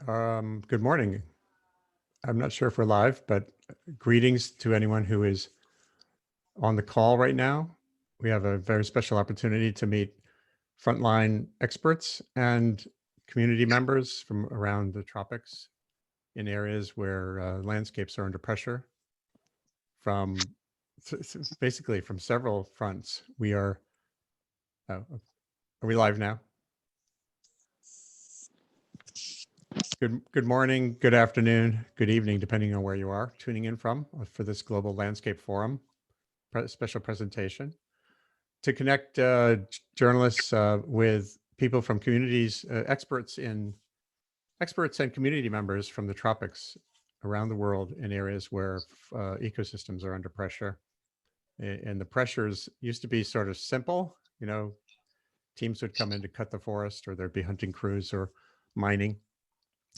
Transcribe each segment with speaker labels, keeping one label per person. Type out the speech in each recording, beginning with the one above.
Speaker 1: Good morning. I'm not sure if we're live, but greetings to anyone who is on the call right now. We have a very special opportunity to meet frontline experts and community members from around the tropics in areas where landscapes are under pressure from basically from several fronts. Are we live now? Good morning, good afternoon, good evening, depending on where you are tuning in from for this Global Landscape Forum special presentation to connect journalists with people from communities, experts and community members from the tropics around the world in areas where ecosystems are under pressure. And the pressures used to be sort of simple, teams would come in to cut the forest, or there'd be hunting crews or mining.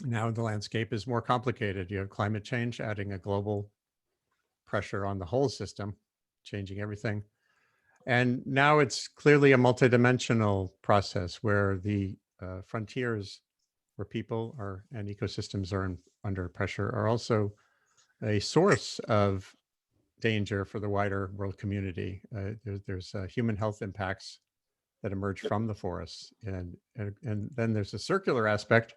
Speaker 1: Now the landscape is more complicated. You have climate change adding a global pressure on the whole system, changing everything. And now it's clearly a multidimensional process where the frontiers where people are and ecosystems are under pressure are also a source of danger for the wider world community. There's human health impacts that emerge from the forests. And then there's a circular aspect,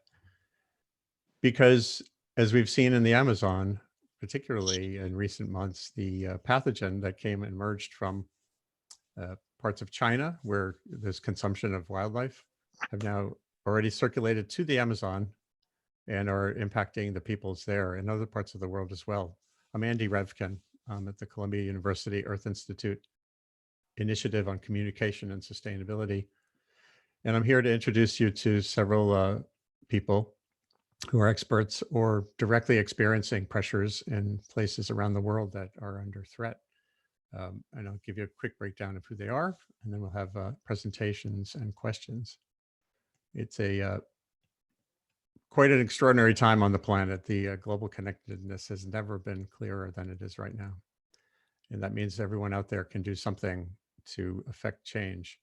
Speaker 1: because as we've seen in the Amazon, particularly in recent months, the pathogen that emerged from parts of China where there's consumption of wildlife have now already circulated to the Amazon and are impacting the peoples there and other parts of the world as well. I'm andrewrevkin at the Columbia University Earth Institute Initiative on Communication and Sustainability. And I'm here to introduce you to several people who are experts or directly experiencing pressures in places around the world that are under threat. And I'll give you a quick breakdown of who they are, and then we'll have presentations and questions. It's quite an extraordinary time on the planet. The global connectedness has never been clearer than it is right now. And that means everyone out there can do something to affect change.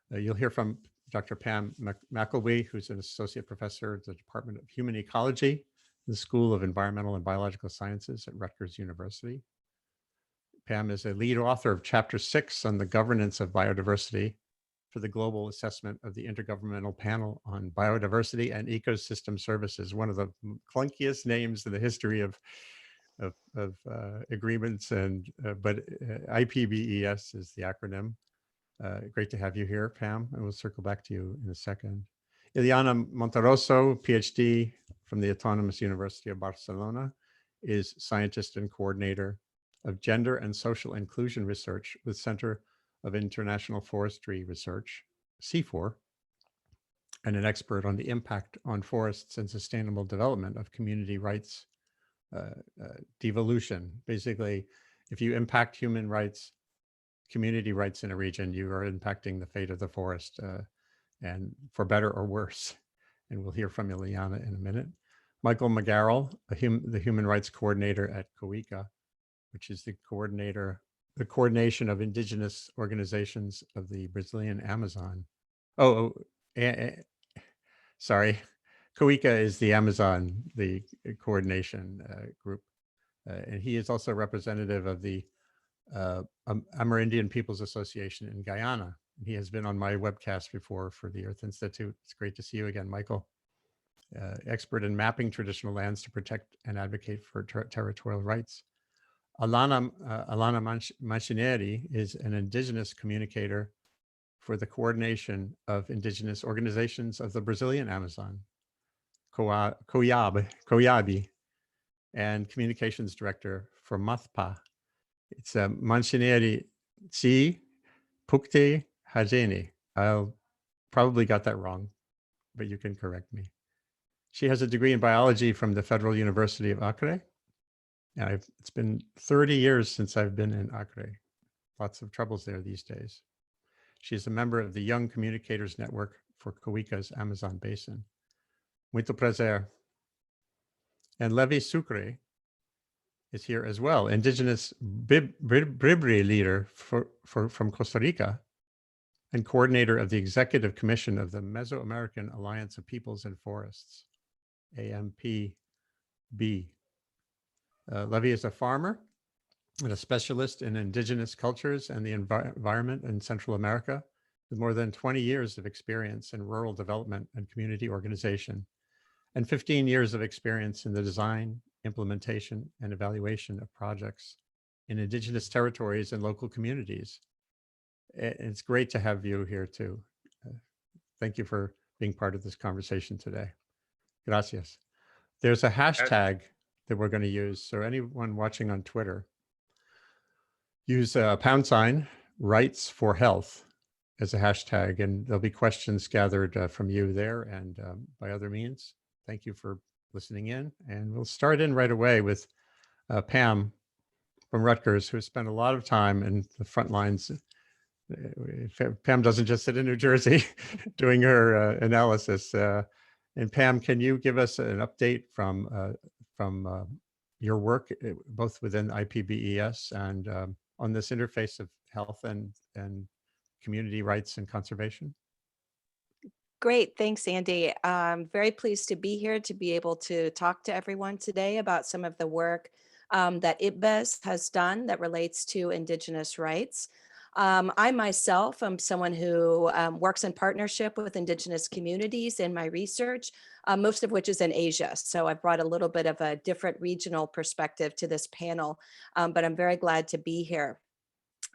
Speaker 1: You'll hear from Dr. Pam McElwee, who's an associate professor at the Department of Human Ecology, in the School of Environmental and Biological Sciences at Rutgers University. Pam is a lead author of Chapter 6 on the governance of biodiversity for the global assessment of the Intergovernmental Panel on Biodiversity and Ecosystem Services, one of the clunkiest names in the history of agreements, but IPBES is the acronym. Great to have you here, Pam, and we'll circle back to you in a second. Ileana Monterroso, PhD from the Autonomous University of Barcelona, is scientist and coordinator of Gender and Social Inclusion Research with Center of International Forestry Research, CIFOR, and an expert on the impact on forests and sustainable development of community rights devolution. Basically, if you impact human rights, community rights in a region, you are impacting the fate of the forest, and for better or worse. And we'll hear from Ileana in a minute. Mc Garrell, the human rights coordinator at COICA, which is the coordination of indigenous organizations of the Brazilian Amazon. Sorry. COICA is the Amazon, the coordination group. And he is also representative of the Amerindian Peoples Association in Guyana. He has been on my webcast before for the Earth Institute. It's great to see you again, Michael. Expert in mapping traditional lands to protect and advocate for territorial rights. Alana Manchineri is an indigenous communicator for the coordination of indigenous organizations of the Brazilian Amazon, COLAB, and communications director for MATHPA. It's Manchineri Si Pukte Hajeni. I'll probably got that wrong, but you can correct me. She has a degree in biology from the Federal University of Acre. And it's been 30 years since I've been in Acre. Lots of troubles there these days. She's a member of the Young Communicators Network for COICA's Amazon Basin. Muito prazer. And Levi Sucre is here as well, indigenous Bribri leader from Costa Rica and coordinator of the Executive Commission of the Mesoamerican Alliance of Peoples and Forests. AMPB. Levi is a farmer and a specialist in indigenous cultures and the environment in Central America, with more than 20 years of experience in rural development and community organization, and 15 years of experience in the design, implementation, and evaluation of projects in indigenous territories and local communities. It's great to have you here too. Thank you for being part of this conversation today. Gracias. There's a hashtag that we're going to use. So anyone watching on Twitter, use # rights for health as a hashtag, and there'll be questions gathered from you there and by other means. Thank you for listening in. And we'll start in right away with Pam from Rutgers, who has spent a lot of time in the front lines. Pam doesn't just sit in New Jersey doing her analysis. And Pam, can you give us an update from your work, both within IPBES and on this interface of health and community rights and conservation?
Speaker 2: Great, thanks, Andy. I'm very pleased to be here to be able to talk to everyone today about some of the work that IPBES has done that relates to Indigenous rights. I myself am someone who works in partnership with Indigenous communities in my research, most of which is in Asia. So I've brought a little bit of a different regional perspective to this panel, but I'm very glad to be here.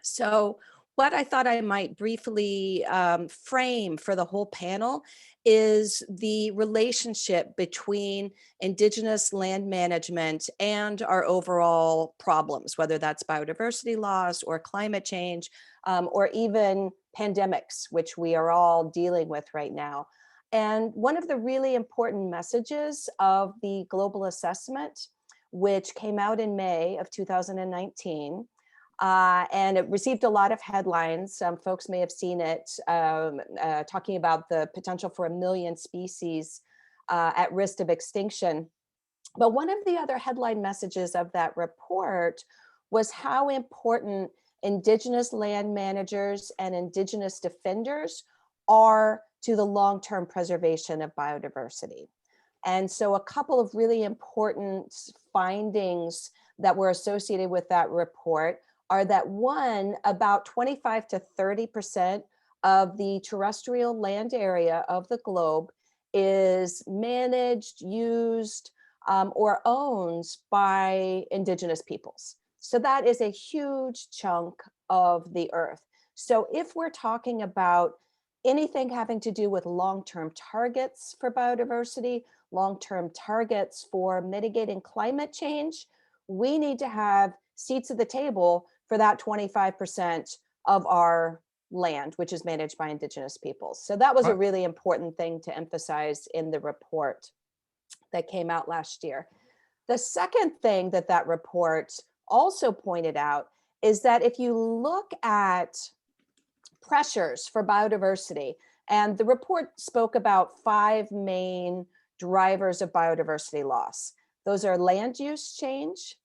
Speaker 2: So what I thought I might briefly frame for the whole panel is the relationship between Indigenous land management and our overall problems, whether that's biodiversity loss or climate change, or even pandemics, which we are all dealing with right now. And one of the really important messages of the global assessment, which came out in May of 2019, and it received a lot of headlines. Some folks may have seen it, talking about the potential for 1 million species at risk of extinction. But one of the other headline messages of that report was how important Indigenous land managers and Indigenous defenders are to the long-term preservation of biodiversity. And so a couple of really important findings that were associated with that report are that one, about 25 to 30% of the terrestrial land area of the globe is managed, used, or owned by Indigenous peoples. So that is a huge chunk of the earth. So if we're talking about anything having to do with long-term targets for biodiversity, long-term targets for mitigating climate change, we need to have seats at the table for that 25% of our land, which is managed by Indigenous peoples. So that was a really important thing to emphasize in the report that came out last year. The second thing that that report also pointed out is that if you look at pressures for biodiversity, and the report spoke about 5 main drivers of biodiversity loss. Those are land use change,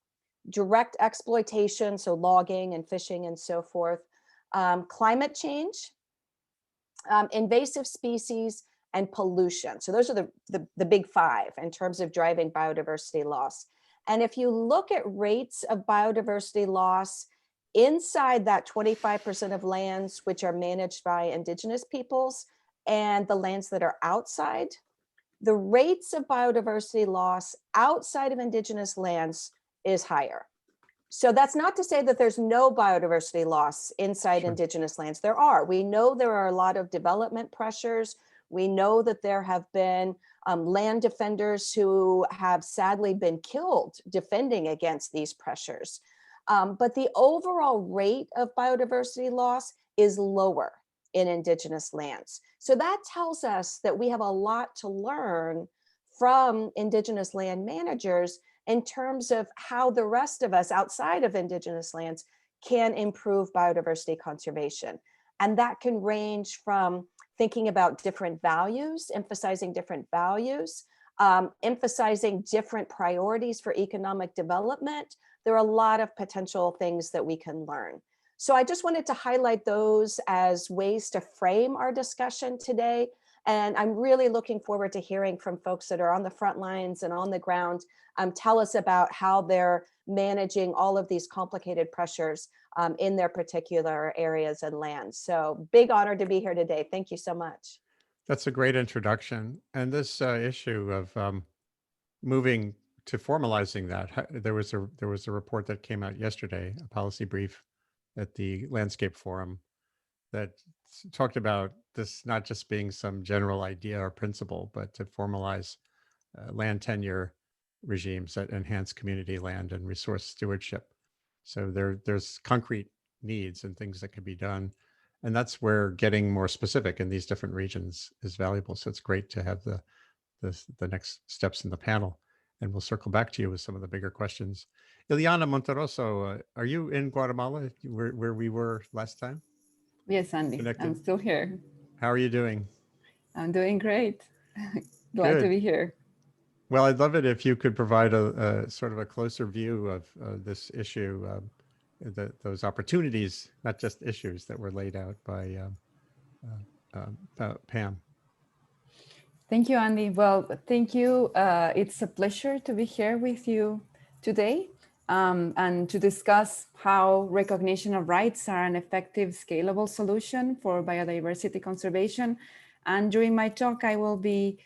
Speaker 2: direct exploitation, so logging and fishing and so forth, climate change, invasive species, and pollution. So those are the big 5 in terms of driving biodiversity loss. And if you look at rates of biodiversity loss inside that 25% of lands which are managed by Indigenous peoples and the lands that are outside, the rates of biodiversity loss outside of Indigenous lands is higher. So that's not to say that there's no biodiversity loss inside Indigenous lands. There are. We know there are a lot of development pressures. We know that there have been land defenders who have sadly been killed defending against these pressures. But the overall rate of biodiversity loss is lower in Indigenous lands. So that tells us that we have a lot to learn from Indigenous land managers in terms of how the rest of us outside of Indigenous lands can improve biodiversity conservation. And that can range from thinking about different values, emphasizing different values, emphasizing different priorities for economic development. There are a lot of potential things that we can learn. So I just wanted to highlight those as ways to frame our discussion today. And I'm really looking forward to hearing from folks that are on the front lines and on the ground. Tell us about how they're managing all of these complicated pressures in their particular areas and lands. So big honor to be here today. Thank you so much.
Speaker 1: That's a great introduction. And this issue of moving to formalizing that, there was a report that came out yesterday, a policy brief at the Landscape Forum that talked about this not just being some general idea or principle, but to formalize land tenure regimes that enhance community land and resource stewardship. So there's concrete needs and things that can be done. And that's where getting more specific in these different regions is valuable. So it's great to have the next steps in the panel. And we'll circle back to you with some of the bigger questions. Ileana Monterroso, are you in Guatemala, where we were last time?
Speaker 3: Yes, Andy,
Speaker 1: Connected.
Speaker 3: I'm still here.
Speaker 1: How are you doing?
Speaker 3: I'm doing great. Glad to
Speaker 1: Good.
Speaker 3: be here.
Speaker 1: Well, I'd love it if you could provide a sort of a closer view of this issue, those opportunities, not just issues that were laid out by Pam.
Speaker 3: Thank you, Andy. Well, thank you. It's a pleasure to be here with you today and to discuss how recognition of rights are an effective, scalable solution for biodiversity conservation. And during my talk, I will be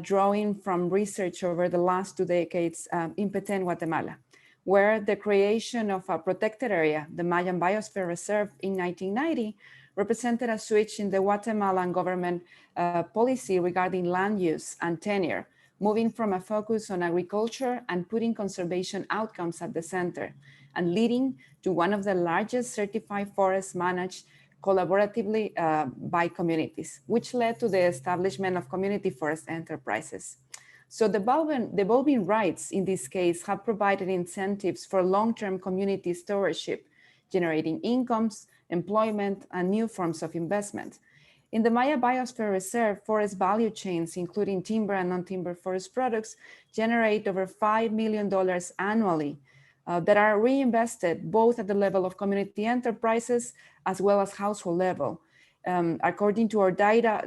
Speaker 3: drawing from research over the last 2 decades in Petén, Guatemala, where the creation of a protected area, the Mayan Biosphere Reserve in 1990, represented a switch in the Guatemalan government policy regarding land use and tenure, moving from a focus on agriculture and putting conservation outcomes at the center, and leading to one of the largest certified forests managed collaboratively by communities, which led to the establishment of community forest enterprises. So the evolving rights in this case have provided incentives for long-term community stewardship, generating incomes, employment, and new forms of investment. In the Maya Biosphere Reserve, forest value chains, including timber and non-timber forest products, generate over $5 million annually that are reinvested both at the level of community enterprises as well as household level. According to our data,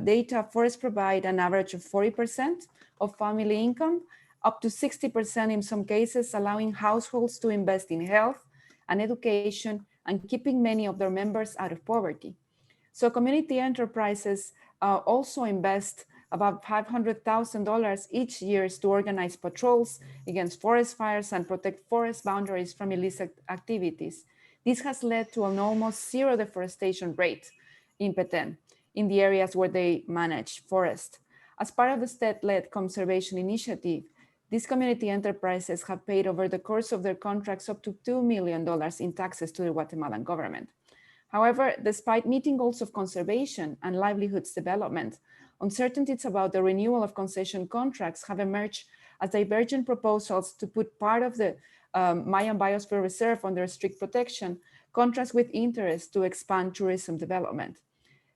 Speaker 3: forests provide an average of 40% of family income, up to 60% in some cases, allowing households to invest in health and education and keeping many of their members out of poverty. So community enterprises also invest about $500,000 each year to organize patrols against forest fires and protect forest boundaries from illicit activities. This has led to an almost zero deforestation rate in Petén, in the areas where they manage forest. As part of the state-led conservation initiative, these community enterprises have paid over the course of their contracts up to $2 million in taxes to the Guatemalan government. However, despite meeting goals of conservation and livelihoods development, uncertainties about the renewal of concession contracts have emerged as divergent proposals to put part of the Mayan Biosphere Reserve under strict protection, contrast with interest to expand tourism development.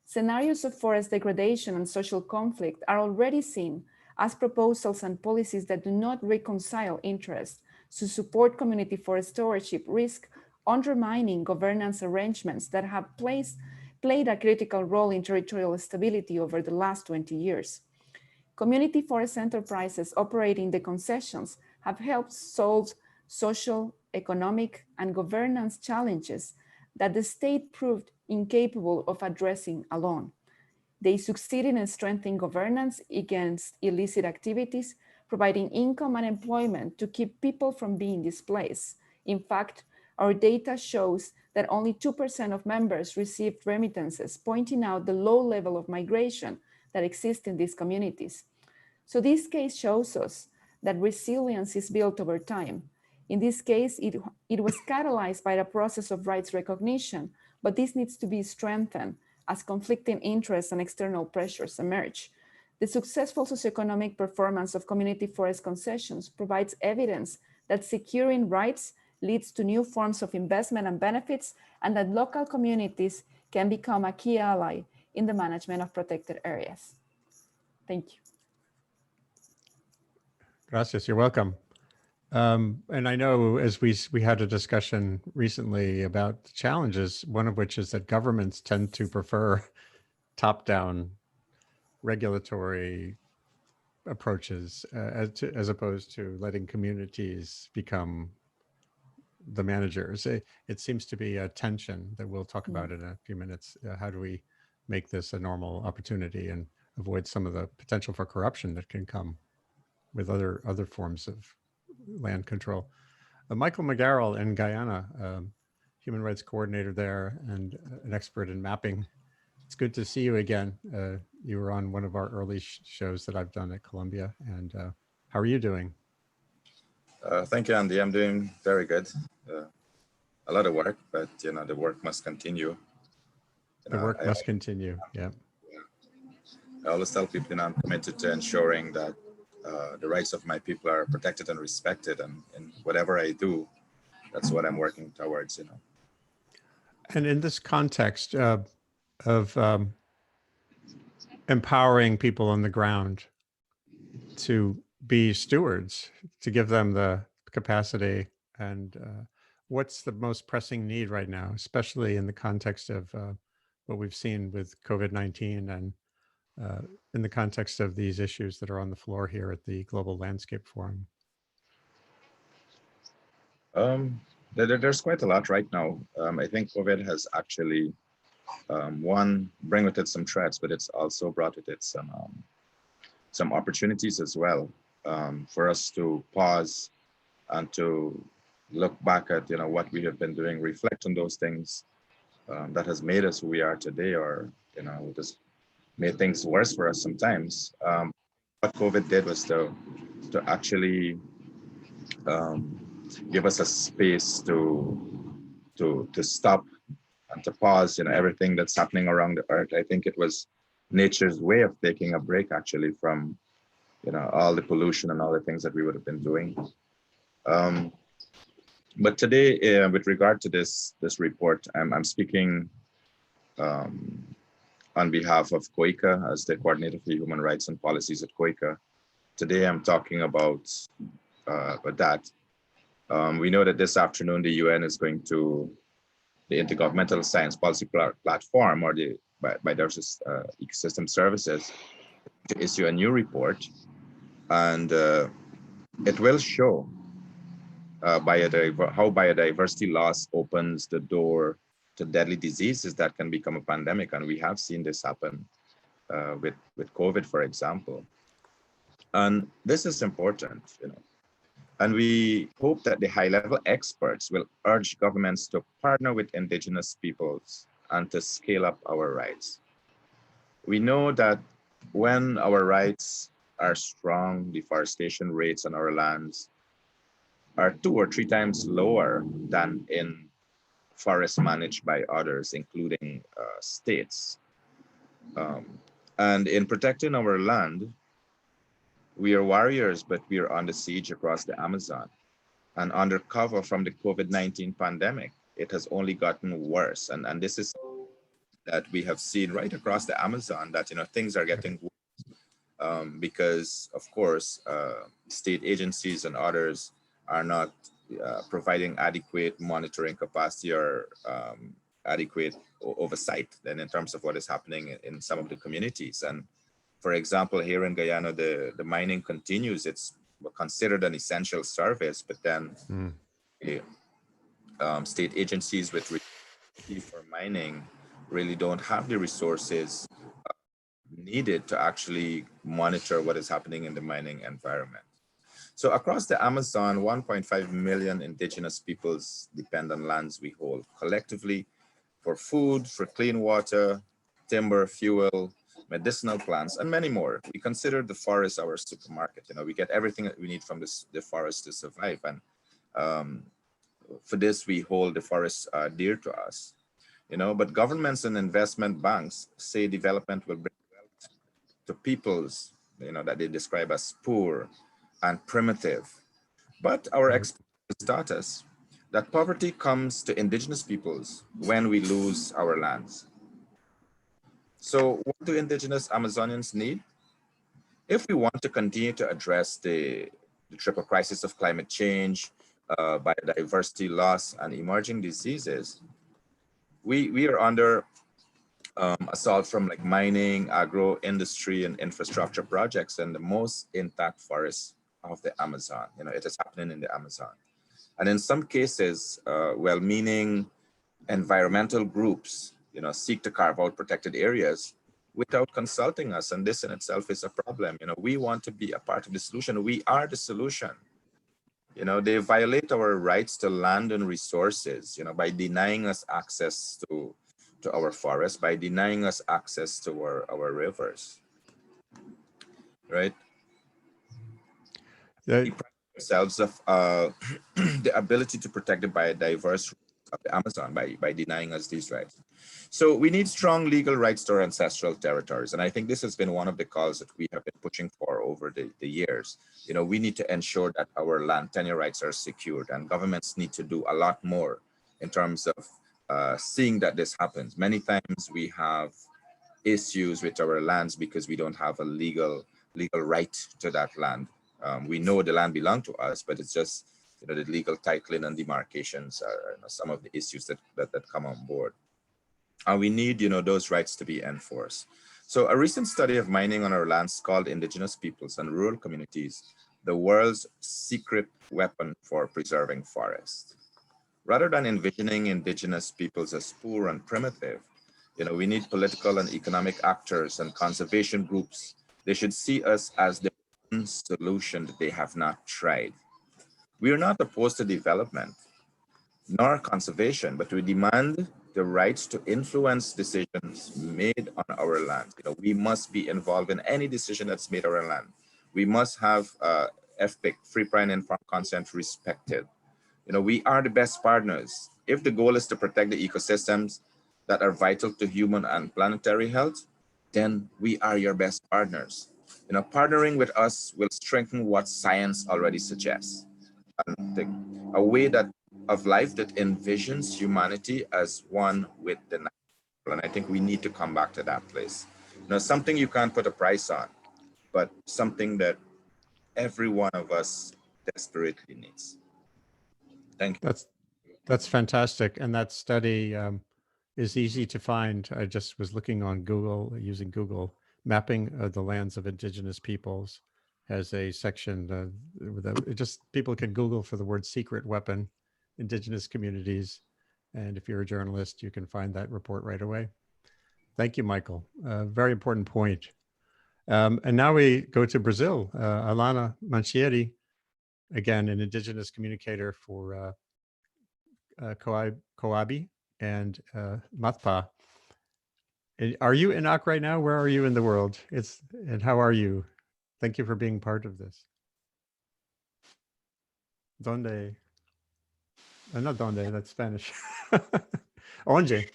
Speaker 3: Scenarios of forest degradation and social conflict are already seen as proposals and policies that do not reconcile interests to support community forest stewardship risk, undermining governance arrangements that have played a critical role in territorial stability over the last 20 years. Community forest enterprises operating the concessions have helped solve social, economic, and governance challenges that the state proved incapable of addressing alone. They succeeded in strengthening governance against illicit activities, providing income and employment to keep people from being displaced. In fact, our data shows that only 2% of members received remittances, pointing out the low level of migration that exists in these communities. So this case shows us that resilience is built over time. In this case, it was catalyzed by the process of rights recognition, but this needs to be strengthened as conflicting interests and external pressures emerge. The successful socioeconomic performance of community forest concessions provides evidence that securing rights leads to new forms of investment and benefits, and that local communities can become a key ally in the management of protected areas. Thank you.
Speaker 1: Gracias, you're welcome. And I know as we had a discussion recently about challenges, one of which is that governments tend to prefer top-down regulatory approaches as opposed to letting communities become the managers. It seems to be a tension that we'll talk about in a few minutes. How do we make this a normal opportunity and avoid some of the potential for corruption that can come with other forms of land control? Michael Mc Garrell in Guyana, human rights coordinator there and an expert in mapping. It's good to see you again. You were on one of our early shows that I've done at Columbia. And how are you doing?
Speaker 4: Thank you, Andy. I'm doing very good. A lot of work, but the work must continue.
Speaker 1: The work must continue. Yeah.
Speaker 4: I always tell people I'm committed to ensuring that the rights of my people are protected and respected, and in whatever I do, that's what I'm working towards.
Speaker 1: And in this context of empowering people on the ground to be stewards, to give them the capacity, and what's the most pressing need right now, especially in the context of what we've seen with COVID-19 and in the context of these issues that are on the floor here at the Global Landscape Forum?
Speaker 4: There's quite a lot right now. I think COVID has actually, one, bring with it some threats, but it's also brought with it some opportunities as well, for us to pause and to look back at what we have been doing, reflect on those things that has made us who we are today, or just made things worse for us sometimes. What COVID did was to actually give us a space to stop and to pause everything that's happening around the earth. I think it was nature's way of taking a break actually from all the pollution and all the things that we would have been doing. But today, with regard to this report, I'm speaking on behalf of COICA as the coordinator for human rights and policies at COICA. Today, I'm talking about that. We know that this afternoon, the UN is going to the Intergovernmental Science Policy Platform, or the Biodiversity Ecosystem Services, to issue a new report, and it will show how biodiversity loss opens the door to deadly diseases that can become a pandemic, and we have seen this happen with COVID, for example. And this is important, And we hope that the high-level experts will urge governments to partner with indigenous peoples and to scale up our rights. We know that when our rights are strong, deforestation rates on our lands are 2 or 3 times lower than in forests managed by others, including states. And in protecting our land, we are warriors, but we are under siege across the Amazon. And under cover from the COVID-19 pandemic, it has only gotten worse. And this is that we have seen right across the Amazon, that things are getting worse because, of course, state agencies and others are not providing adequate monitoring capacity or adequate oversight then in terms of what is happening in some of the communities. And for example, here in Guyana, the mining continues. It's considered an essential service, but then state agencies with for mining really don't have the resources needed to actually monitor what is happening in the mining environment. So across the Amazon, 1.5 million indigenous peoples depend on lands we hold collectively for food, for clean water, timber, fuel, medicinal plants, and many more. We consider the forest our supermarket. We get everything that we need from the forest to survive. And for this, we hold the forests dear to us. But governments and investment banks say development will bring wealth to peoples, that they describe as poor and primitive. But our experts taught us that poverty comes to indigenous peoples when we lose our lands. So what do indigenous Amazonians need? If we want to continue to address the triple crisis of climate change, biodiversity loss, and emerging diseases, we are under assault from like mining, agro industry, and infrastructure projects, and the most intact forests of the Amazon. You know, it is happening in the Amazon. And in some cases, well-meaning environmental groups, you know, seek to carve out protected areas without consulting us. And this in itself is a problem. You know, we want to be a part of the solution. We are the solution. You know, they violate our rights to land and resources, you know, by denying us access to our forests, by denying us access to our rivers, right? We pride ourselves of the ability to protect the biodiversity of the Amazon by denying us these rights. So we need strong legal rights to our ancestral territories. And I think this has been one of the calls that we have been pushing for over the years. You know, we need to ensure that our land tenure rights are secured, and governments need to do a lot more in terms of seeing that this happens. Many times we have issues with our lands because we don't have a legal right to that land. We know the land belongs to us, but it's just, you know, the legal titling and demarcations are, you know, some of the issues that come on board. And we need, you know, those rights to be enforced. So a recent study of mining on our lands called Indigenous Peoples and Rural Communities, the world's secret weapon for preserving forests. Rather than envisioning indigenous peoples as poor and primitive, you know, we need political and economic actors and conservation groups. They should see us as the one solution that they have not tried. We are not opposed to development nor conservation, but we demand the rights to influence decisions made on our land. You know, we must be involved in any decision that's made on our land. We must have FPIC, free, prior, and informed consent, respected. You know, we are the best partners. If the goal is to protect the ecosystems that are vital to human and planetary health, then we are your best partners. You know, partnering with us will strengthen what science already suggests. And a way of life that envisions humanity as one with the natural. And I think we need to come back to that place. You know, something you can't put a price on, but something that every one of us desperately needs. Thank you.
Speaker 1: That's fantastic. And that study is easy to find. I just was looking on Google, using Google, mapping the lands of indigenous peoples has a section people can Google for the word secret weapon, indigenous communities. And if you're a journalist, you can find that report right away. Thank you, Michael. Very important point. And now we go to Brazil. Alana Manchineri, again, an indigenous communicator for COLAB and MATPA. Are you in Acre right now? Where are you in the world? And how are you? Thank you for being part of this. Donde? Not donde, that's Spanish. Onde?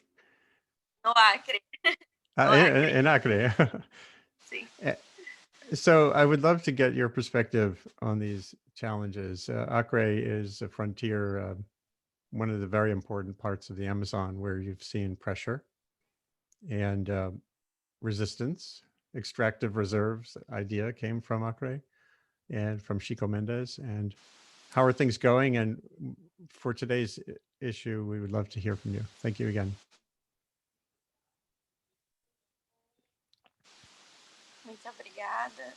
Speaker 5: No Acre.
Speaker 1: In Acre.
Speaker 5: Sí.
Speaker 1: So I would love to get your perspective on these challenges. Acre is a frontier, one of the very important parts of the Amazon where you've seen pressure and resistance. Extractive reserves idea came from Acre and from Chico Mendes. And how are things going? And for today's issue, we would love to hear from you. Thank you again.
Speaker 5: Muito obrigada.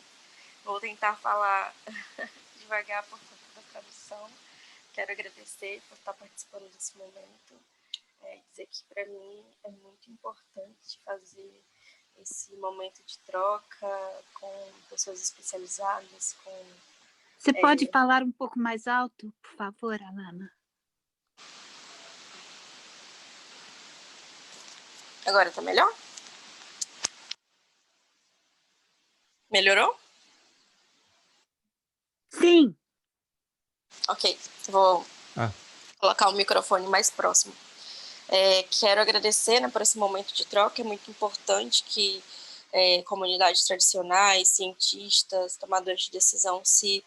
Speaker 5: Vou tentar falar devagar por conta da tradução. Quero agradecer por estar participando desse momento. Dizer que para mim é muito importante fazer esse momento de troca com pessoas especializadas, com...
Speaker 6: Você pode falar um pouco mais alto, por favor, Alana?
Speaker 5: Agora tá melhor? Melhorou?
Speaker 6: Sim.
Speaker 5: Ok, vou colocar o microfone mais próximo. Quero agradecer, né, por esse momento de troca. É muito importante que comunidades tradicionais, cientistas, tomadores de decisão se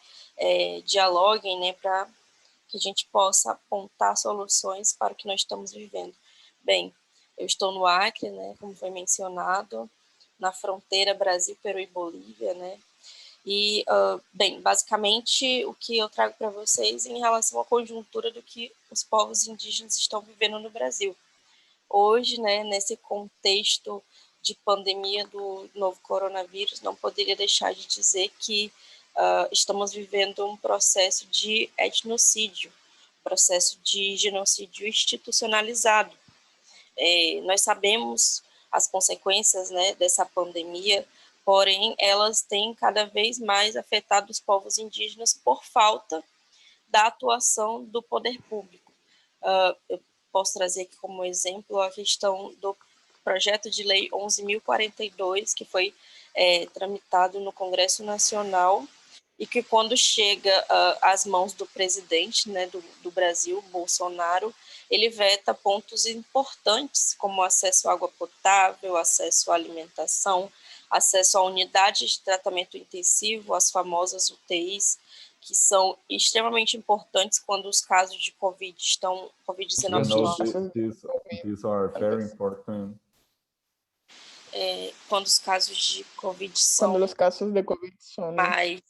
Speaker 5: dialoguem, né, para que a gente possa apontar soluções para o que nós estamos vivendo. Bem, eu estou no Acre, né, como foi mencionado, na fronteira Brasil, Peru e Bolívia, né? E, bem, basicamente, o que eu trago para vocês em relação à conjuntura do que os povos indígenas estão vivendo no Brasil. hoje, né, nesse contexto de pandemia do novo coronavírus, não poderia deixar de dizer que estamos vivendo um processo de etnocídio, processo de genocídio institucionalizado. Nós sabemos as consequências, né, dessa pandemia, porém elas têm cada vez mais afetado os povos indígenas por falta da atuação do poder público. Eu posso trazer aqui como exemplo a questão do projeto de lei 11.042, que foi tramitado no Congresso Nacional e que, quando chega às mãos do presidente, né, do Brasil, Bolsonaro, ele veta pontos importantes como acesso à água potável, acesso à alimentação, acesso a unidades de tratamento intensivo, as famosas UTIs, que são extremamente importantes quando os casos de Covid-19
Speaker 7: these are very important.
Speaker 5: Quando os casos de Covid
Speaker 8: Quando os casos de Covid
Speaker 5: mais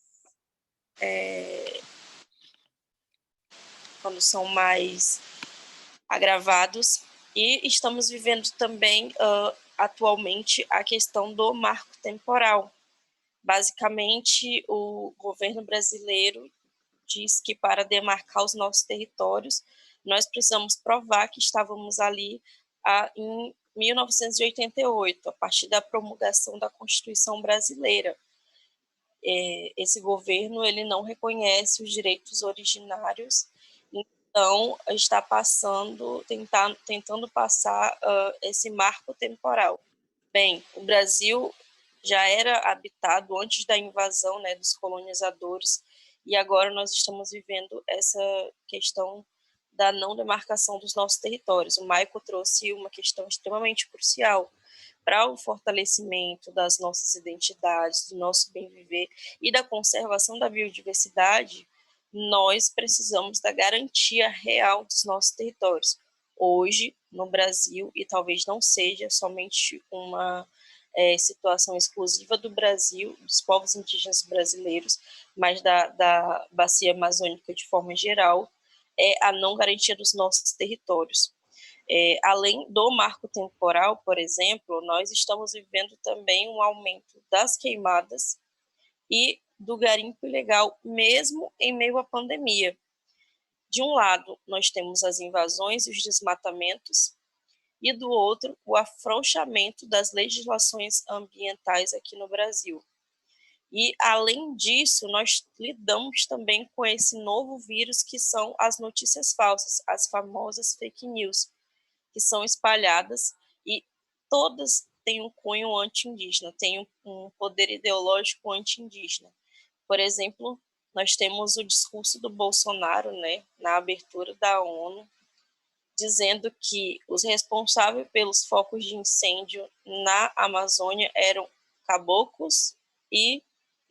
Speaker 5: quando são mais agravados, e estamos vivendo também atualmente a questão do marco temporal. Basicamente, o governo brasileiro diz que para demarcar os nossos territórios, nós precisamos provar que estávamos ali em 1988, a partir da promulgação da Constituição brasileira. Esse governo ele não reconhece os direitos originários, então está tentando passar esse marco temporal. Bem, o Brasil já era habitado antes da invasão, né, dos colonizadores, e agora nós estamos vivendo essa questão da não demarcação dos nossos territórios. O Maico trouxe uma questão extremamente crucial para o fortalecimento das nossas identidades, do nosso bem-viver e da conservação da biodiversidade. Nós precisamos da garantia real dos nossos territórios. Hoje, no Brasil, e talvez não seja somente uma situação exclusiva do Brasil, dos povos indígenas brasileiros, mas da bacia amazônica de forma geral, é a não garantia dos nossos territórios. Além do marco temporal, por exemplo, nós estamos vivendo também um aumento das queimadas e do garimpo ilegal, mesmo em meio à pandemia. De um lado, nós temos as invasões e os desmatamentos, e do outro, o afrouxamento das legislações ambientais aqui no Brasil. E, além disso, nós lidamos também com esse novo vírus, que são as notícias falsas, as famosas fake news, que são espalhadas, e todas têm um cunho anti-indígena, têm um poder ideológico anti-indígena. Por exemplo, nós temos o discurso do Bolsonaro, né, na abertura da ONU, dizendo que os responsáveis pelos focos de incêndio na Amazônia eram caboclos e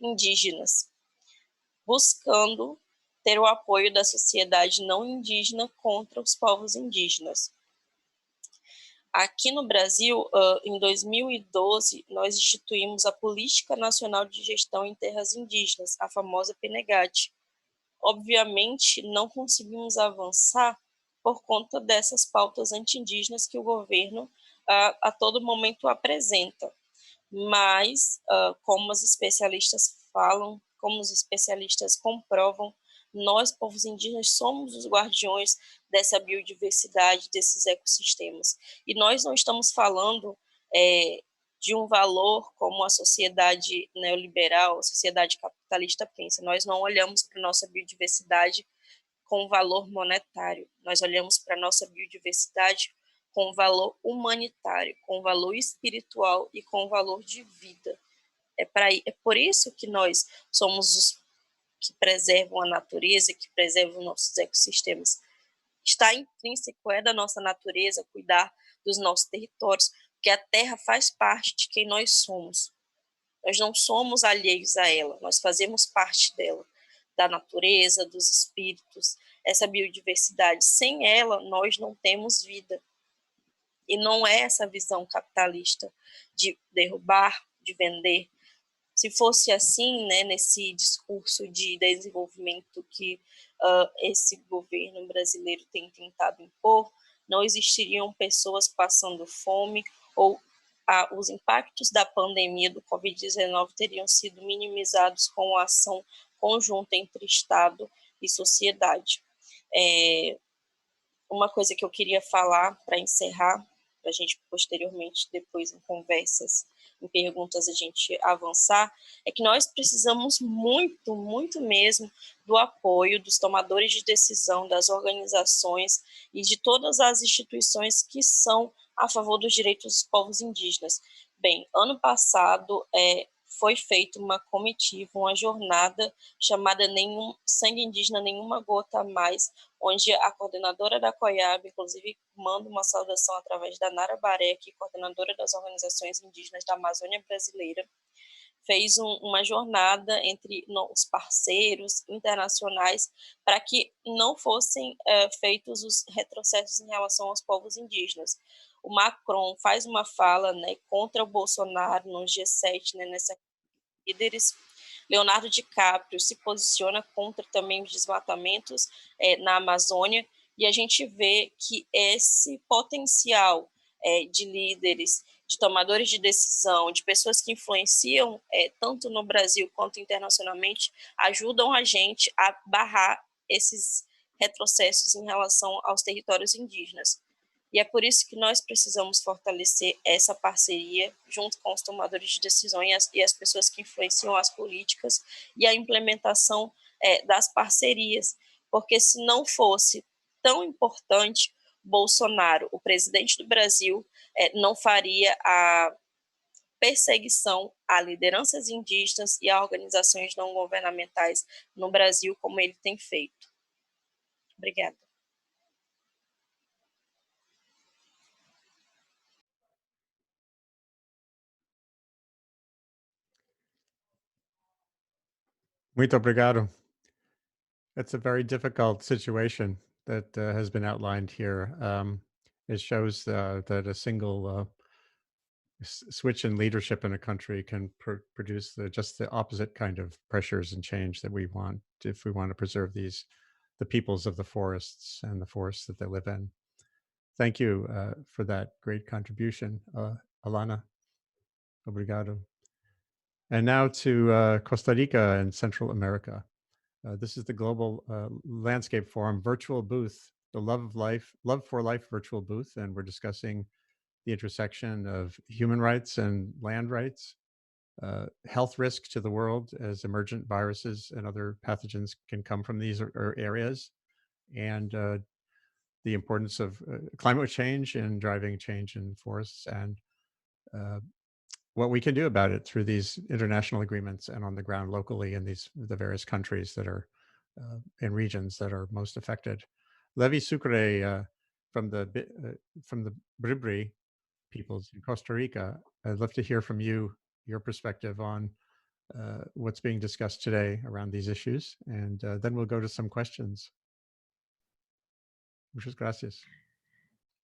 Speaker 5: indígenas, buscando ter o apoio da sociedade não indígena contra os povos indígenas. Aqui no Brasil, em 2012, nós instituímos a Política Nacional de Gestão em Terras Indígenas, a famosa PNGAT. Obviamente, não conseguimos avançar por conta dessas pautas anti-indígenas que o governo a todo momento apresenta. Mas, como os especialistas falam, como os especialistas comprovam, nós, povos indígenas, somos os guardiões dessa biodiversidade, desses ecossistemas. E nós não estamos falando de um valor como a sociedade neoliberal, a sociedade capitalista pensa. Nós não olhamos para a nossa biodiversidade com valor monetário, nós olhamos para a nossa biodiversidade com valor humanitário, com valor espiritual e com valor de vida. É por isso que nós somos os que preservam a natureza, que preservam nossos ecossistemas. Está intrínseco, da nossa natureza cuidar dos nossos territórios, porque a terra faz parte de quem nós somos. Nós não somos alheios a ela, nós fazemos parte dela, da natureza, dos espíritos, essa biodiversidade. Sem ela, nós não temos vida. E não é essa visão capitalista de derrubar, de vender. Se fosse assim, né, nesse discurso de desenvolvimento que esse governo brasileiro tem tentado impor, não existiriam pessoas passando fome ou os impactos da pandemia do Covid-19 teriam sido minimizados com a ação conjunta entre Estado e sociedade. Uma coisa que eu queria falar para encerrar, para a gente posteriormente, depois em conversas, em perguntas, a gente avançar, é que nós precisamos muito, muito mesmo do apoio dos tomadores de decisão, das organizações e de todas as instituições que são a favor dos direitos dos povos indígenas. Bem, ano passado foi feita uma comitiva, uma jornada chamada Nenhum Sangue Indígena, Nenhuma Gota a Mais, onde a coordenadora da COLAB, inclusive, manda uma saudação através da Nara Barek, coordenadora das organizações indígenas da Amazônia Brasileira, fez uma jornada entre os parceiros internacionais para que não fossem feitos os retrocessos em relação aos povos indígenas. O Macron faz uma fala, né, contra o Bolsonaro no G7, né, nessa líderes. Leonardo DiCaprio se posiciona contra também os desmatamentos na Amazônia, e a gente vê que esse potencial de líderes, de tomadores de decisão, de pessoas que influenciam tanto no Brasil quanto internacionalmente, ajudam a gente a barrar esses retrocessos em relação aos territórios indígenas. E é por isso que nós precisamos fortalecer essa parceria junto com os tomadores de decisões e as pessoas que influenciam as políticas e a implementação das parcerias, porque se não fosse tão importante, Bolsonaro, o presidente do Brasil, não faria a perseguição a lideranças indígenas e a organizações não governamentais no Brasil como ele tem feito. Obrigada.
Speaker 1: Muito obrigado. It's a very difficult situation that has been outlined here. It shows that a single switch in leadership in a country can produce just the opposite kind of pressures and change that we want if we want to preserve the peoples of the forests and the forests that they live in. Thank you for that great contribution, Alana. Obrigado. And now to Costa Rica and Central America. This is the Global Landscape Forum virtual booth, the Love for Life virtual booth, and we're discussing the intersection of human rights and land rights, health risk to the world as emergent viruses and other pathogens can come from these areas, and the importance of climate change and driving change in forests, and what we can do about it through these international agreements and on the ground locally in the various countries that are in regions that are most affected. Levi Sucre from the Bribri peoples in Costa Rica, I'd love to hear from you, your perspective on what's being discussed today around these issues, and then we'll go to some questions. Muchas gracias.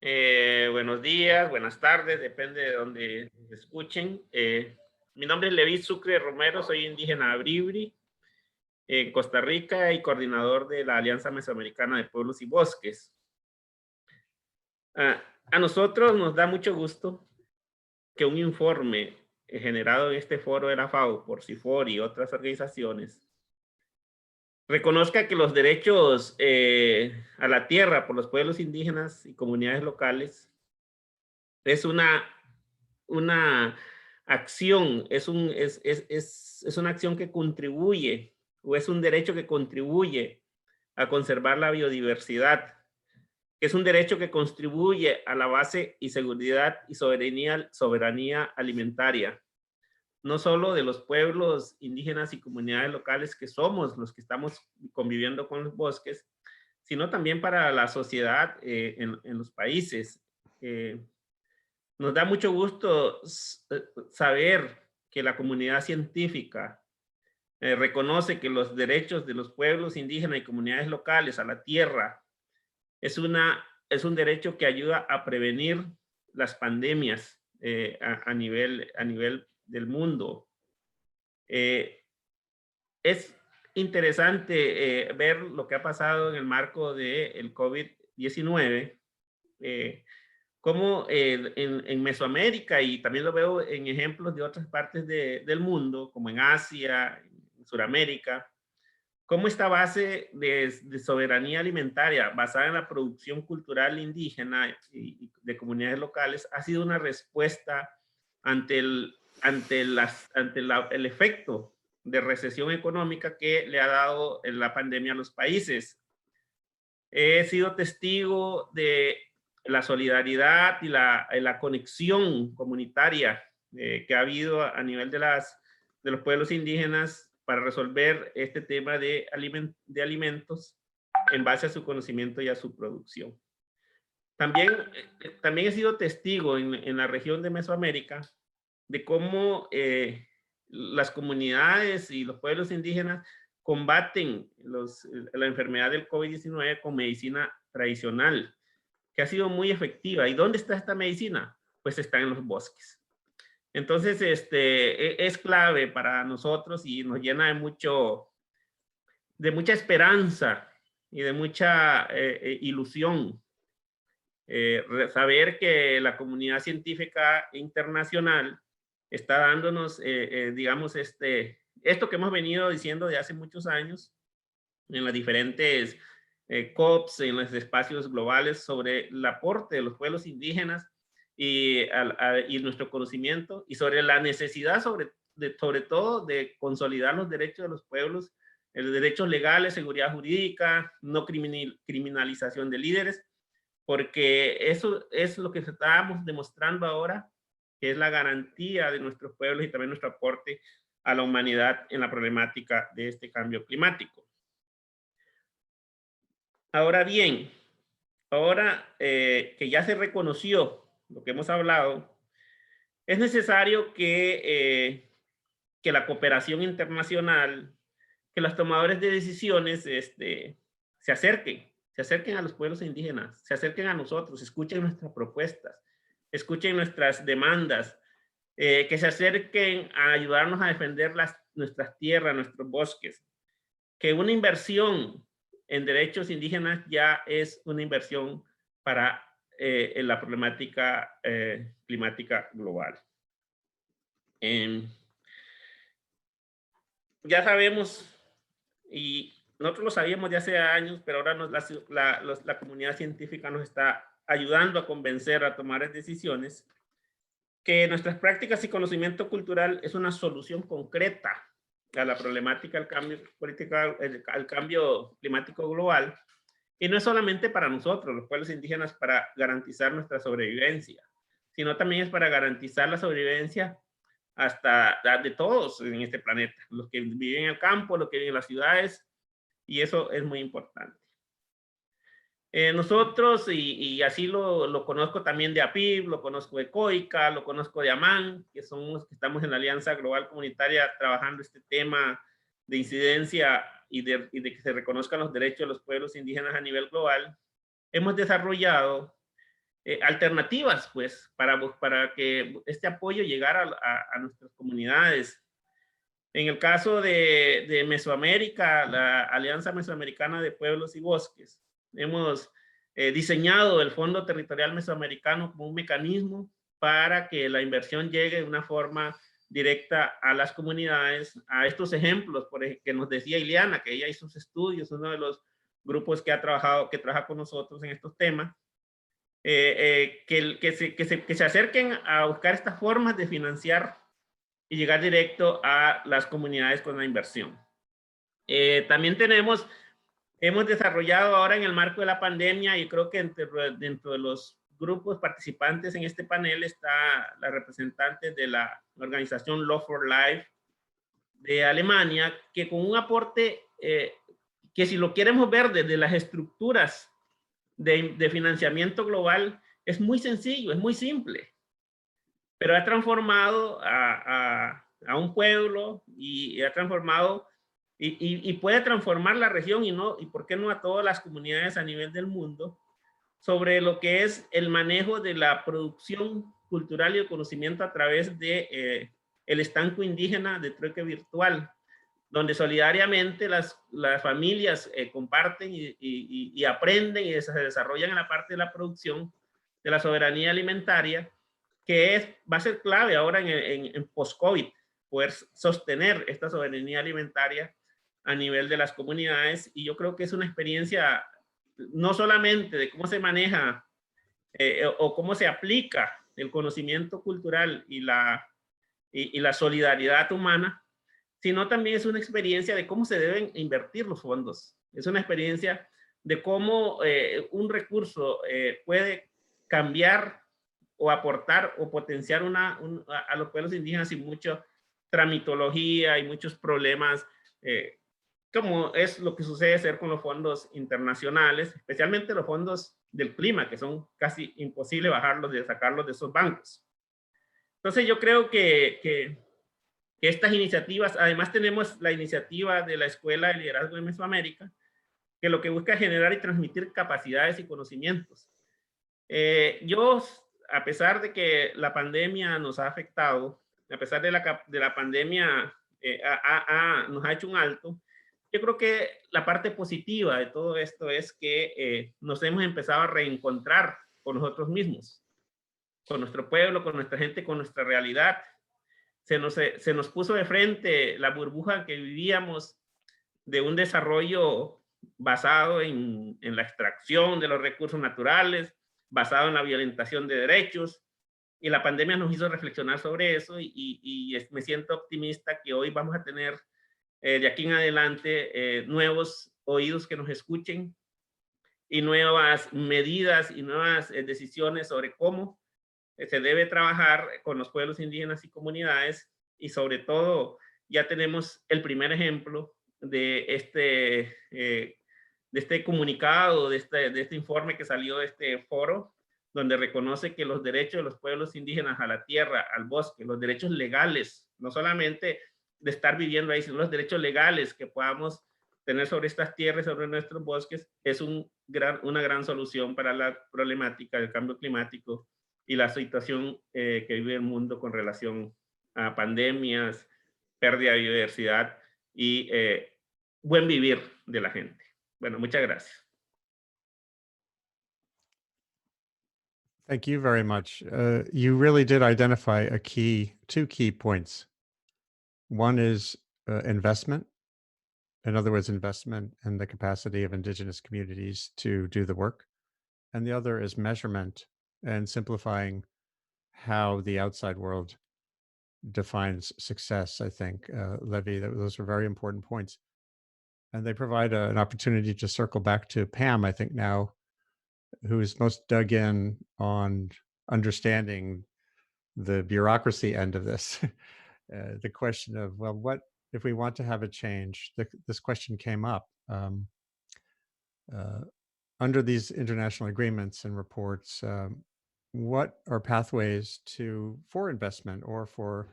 Speaker 9: Buenos días, buenas tardes, depende de donde escuchen. Mi nombre es Levi Sucre Romero, soy indígena Bribri en Costa Rica y coordinador de la Alianza Mesoamericana de Pueblos y Bosques. A nosotros nos da mucho gusto que un informe generado en este foro de la FAO por CIFOR y otras organizaciones reconozca que los derechos a la tierra por los pueblos indígenas y comunidades locales es una acción, es una acción que contribuye, o es un derecho que contribuye a conservar la biodiversidad, que es un derecho que contribuye a la base y seguridad y soberanía alimentaria, no solo de los pueblos indígenas y comunidades locales que somos los que estamos conviviendo con los bosques, sino también para la sociedad en los países. Nos da mucho gusto saber que la comunidad científica reconoce que los derechos de los pueblos indígenas y comunidades locales a la tierra es un derecho que ayuda a prevenir las pandemias a nivel del mundo. Es interesante ver lo que ha pasado en el marco del COVID-19 cómo en Mesoamérica, y también lo veo en ejemplos de otras partes del mundo, como en Asia, en Sudamérica, cómo esta base de soberanía alimentaria basada en la producción cultural indígena y de comunidades locales ha sido una respuesta ante el efecto de recesión económica que le ha dado la pandemia a los países. He sido testigo de la solidaridad y la conexión comunitaria que ha habido a nivel de los pueblos indígenas para resolver este tema de alimentos en base a su conocimiento y a su producción. También he sido testigo en la región de Mesoamérica de cómo las comunidades y los pueblos indígenas combaten la enfermedad del COVID-19 con medicina tradicional, que ha sido muy efectiva. ¿Y dónde está esta medicina? Pues está en los bosques. Entonces, es clave para nosotros y nos llena de mucha esperanza y de mucha ilusión saber que la comunidad científica internacional está dándonos, digamos, esto que hemos venido diciendo de hace muchos años en las diferentes COPs, en los espacios globales sobre el aporte de los pueblos indígenas y nuestro conocimiento, y sobre la necesidad sobre todo de consolidar los derechos de los pueblos, los derechos legales, seguridad jurídica, no criminalización de líderes, porque eso es lo que estamos demostrando ahora, que es la garantía de nuestros pueblos y también nuestro aporte a la humanidad en la problemática de este cambio climático. Ahora bien, ahora que ya se reconoció lo que hemos hablado, es necesario que la cooperación internacional, que los tomadores de decisiones se acerquen a los pueblos indígenas, se acerquen a nosotros, escuchen nuestras propuestas, escuchen nuestras demandas, que se acerquen a ayudarnos a defender nuestras tierras, nuestros bosques, que una inversión en derechos indígenas ya es una inversión para la problemática climática global. Ya sabemos, y nosotros lo sabíamos de hace años, pero ahora la comunidad científica nos está ayudando a convencer, a tomar decisiones, que nuestras prácticas y conocimiento cultural es una solución concreta a la problemática al cambio climático global, y no es solamente para nosotros, los pueblos indígenas, para garantizar nuestra sobrevivencia, sino también es para garantizar la sobrevivencia hasta de todos en este planeta, los que viven en el campo, los que viven en las ciudades, y eso es muy importante. Nosotros, y así lo conozco también de APIB, lo conozco de COICA, lo conozco de AMAN, que son los que estamos en la Alianza Global Comunitaria trabajando este tema de incidencia y de que se reconozcan los derechos de los pueblos indígenas a nivel global. Hemos desarrollado alternativas, pues, para que este apoyo llegara a nuestras comunidades. En el caso de Mesoamérica, la Alianza Mesoamericana de Pueblos y Bosques, hemos diseñado el Fondo Territorial Mesoamericano como un mecanismo para que la inversión llegue de una forma directa a las comunidades, a estos ejemplos, por ejemplo, que nos decía Liana, que ella hizo sus estudios, uno de los grupos que trabaja con nosotros en estos temas, que se acerquen a buscar estas formas de financiar y llegar directo a las comunidades con la inversión. También hemos desarrollado ahora en el marco de la pandemia, y creo que dentro de los grupos participantes en este panel está la representante de la organización Law for Life de Alemania, que con un aporte que, si lo queremos ver desde las estructuras de financiamiento global, es muy sencillo, es muy simple, pero ha transformado a un pueblo y ha transformado y puede transformar la región y por qué no a todas las comunidades a nivel del mundo, sobre lo que es el manejo de la producción cultural y el conocimiento a través de el estanco indígena de trueque virtual, donde solidariamente las familias comparten y aprenden y se desarrollan en la parte de la producción de la soberanía alimentaria, que va a ser clave ahora en post-COVID, poder sostener esta soberanía alimentaria a nivel de las comunidades. Y yo creo que es una experiencia no solamente de cómo se maneja o cómo se aplica el conocimiento cultural y la solidaridad humana, sino también es una experiencia de cómo se deben invertir los fondos. Es una experiencia de cómo un recurso puede cambiar o aportar o potenciar a los pueblos indígenas sin mucha tramitología y muchos problemas, como es lo que sucede ser con los fondos internacionales, especialmente los fondos del clima, que son casi imposible sacarlos de esos bancos. Entonces yo creo que estas iniciativas, además tenemos la iniciativa de la Escuela de Liderazgo de Mesoamérica, que lo que busca es generar y transmitir capacidades y conocimientos. Yo, a pesar de que la pandemia nos ha afectado, a pesar de la pandemia nos ha hecho un alto, yo creo que la parte positiva de todo esto es que nos hemos empezado a reencontrar con nosotros mismos, con nuestro pueblo, con nuestra gente, con nuestra realidad. Se nos puso de frente la burbuja que vivíamos de un desarrollo basado en la extracción de los recursos naturales, basado en la violentación de derechos, y la pandemia nos hizo reflexionar sobre eso y me siento optimista que hoy vamos a tener de aquí en adelante nuevos oídos que nos escuchen y nuevas medidas y nuevas decisiones sobre cómo se debe trabajar con los pueblos indígenas y comunidades, y sobre todo ya tenemos el primer ejemplo de este comunicado, de este informe que salió de este foro, donde reconoce que los derechos de los pueblos indígenas a la tierra, al bosque, los derechos legales, no solamente de estar viviendo ahí, sino los derechos legales que podamos tener sobre estas tierras, sobre nuestros bosques, es una gran solución para la problemática del cambio climático y la situación que vive el mundo con relación a pandemias, pérdida de biodiversidad y buen vivir de la gente. Bueno, muchas gracias.
Speaker 1: Thank you very much. You really did identify two key points. One is investment. In other words, investment in the capacity of indigenous communities to do the work. And the other is measurement and simplifying how the outside world defines success, I think. Levi, those are very important points. And they provide an opportunity to circle back to Pam, I think now, who is most dug in on understanding the bureaucracy end of this. The question of, well, what if we want to have a change? This question came up. Under these international agreements and reports, what are pathways for investment or for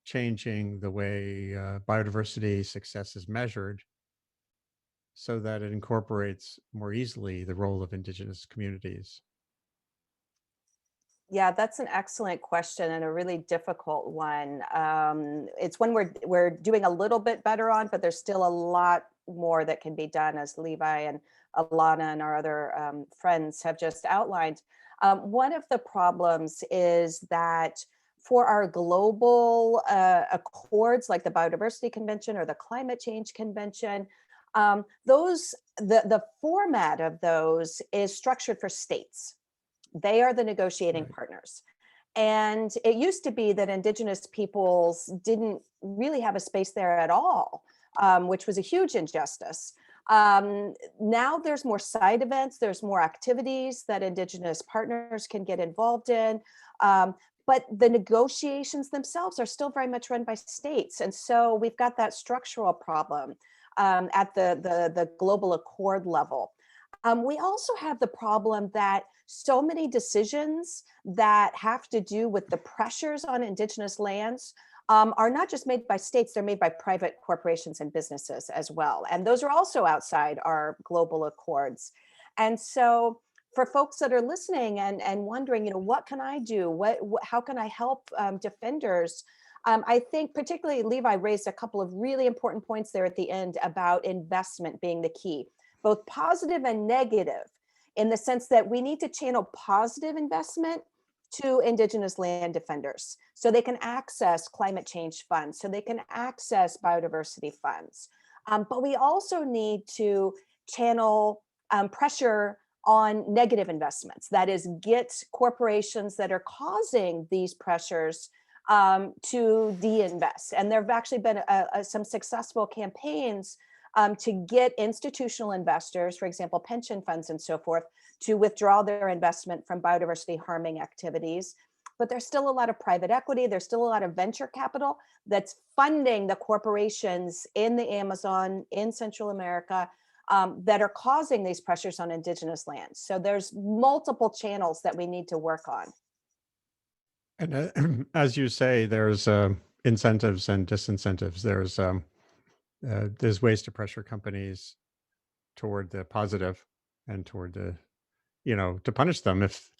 Speaker 1: changing the way biodiversity success is measured so that it incorporates more easily the role of indigenous communities?
Speaker 2: Yeah, that's an excellent question and a really difficult one. It's one we're doing a little bit better on, but there's still a lot more that can be done, as Levi and Alana and our other friends have just outlined. One of the problems is that for our global accords, like the Biodiversity Convention or the Climate Change Convention, the format of those is structured for states. They are the negotiating partners. And it used to be that indigenous peoples didn't really have a space there at all, which was a huge injustice. Now there's more side events, there's more activities that indigenous partners can get involved in. But the negotiations themselves are still very much run by states. And so we've got that structural problem at the global accord level. We also have the problem that so many decisions that have to do with the pressures on indigenous lands are not just made by states, they're made by private corporations and businesses as well. And those are also outside our global accords. And so for folks that are listening and wondering, what can I do? How can I help defenders? I think particularly Levi raised a couple of really important points there at the end about investment being the key, both positive and negative. in the sense that we need to channel positive investment to Indigenous land defenders so they can access climate change funds, so they can access biodiversity funds. But we also need to channel pressure on negative investments. That is, get corporations that are causing these pressures to de-invest. And there have actually been some successful campaigns to get institutional investors, for example, pension funds and so forth, to withdraw their investment from biodiversity harming activities. But there's still a lot of private equity, there's still a lot of venture capital that's funding the corporations in the Amazon, in Central America, that are causing these pressures on Indigenous lands. So there's multiple channels that we need to work on.
Speaker 1: And as you say, there's incentives and disincentives. There's ways to pressure companies toward the positive and toward the, to punish them if